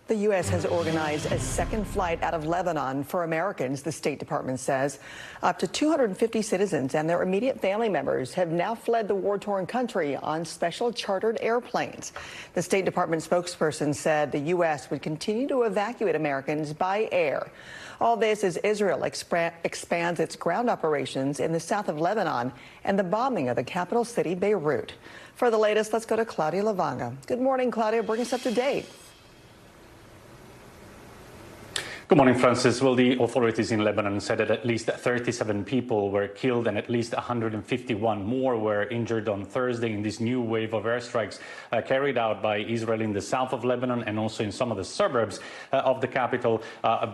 The U.S. has organized a second flight out of Lebanon for Americans, the State Department says. Up to 250 citizens and their immediate family members have now fled the war-torn country on special chartered airplanes. The State Department spokesperson said the U.S. would continue to evacuate Americans by air. All this as Israel expands its ground operations in the south of Lebanon and the bombing of the capital city, Beirut. For the latest, let's go to Claudio Lavanga. Good morning, Claudio. Bring us up to date. Good morning, Francis. Well, the authorities in Lebanon said that at least 37 people were killed and at least 151 more were injured on Thursday in this new wave of airstrikes carried out by Israel in the south of Lebanon and also in some of the suburbs of the capital,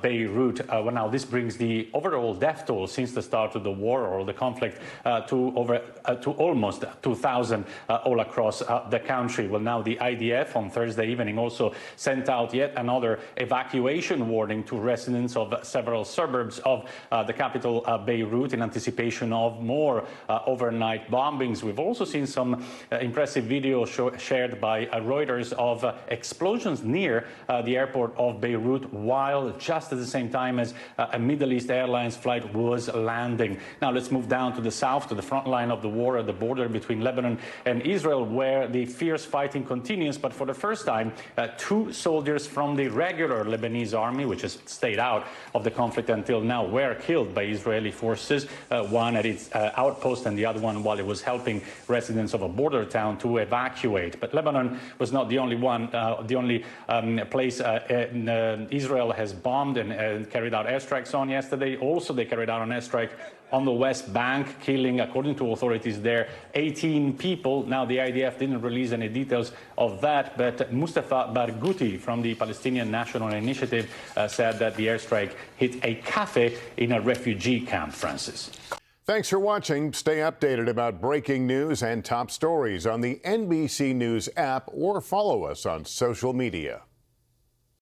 Beirut. Well, now this brings the overall death toll since the start of the war or the conflict to almost 2,000 all across the country. Well, now the IDF on Thursday evening also sent out yet another evacuation warning to residents of several suburbs of the capital, Beirut, in anticipation of more overnight bombings. We've also seen some impressive video shared by Reuters of explosions near the airport of Beirut, while just at the same time as a Middle East Airlines flight was landing. Now let's move down to the south, to the front line of the war at the border between Lebanon and Israel, where the fierce fighting continues. But for the first time, 2 soldiers from the regular Lebanese army, which is stayed out of the conflict until now, were killed by Israeli forces, one at its outpost and the other one while it was helping residents of a border town to evacuate. But Lebanon was not the only one, the only place Israel has bombed and carried out airstrikes on yesterday. Also, they carried out an airstrike on the West Bank, killing, according to authorities there, 18 people. Now, the IDF didn't release any details of that, but Mustafa Barghouti from the Palestinian National Initiative said that the airstrike hit a cafe in a refugee camp, Francis. Thanks for watching. Stay updated about breaking news and top stories on the NBC News app or follow us on social media.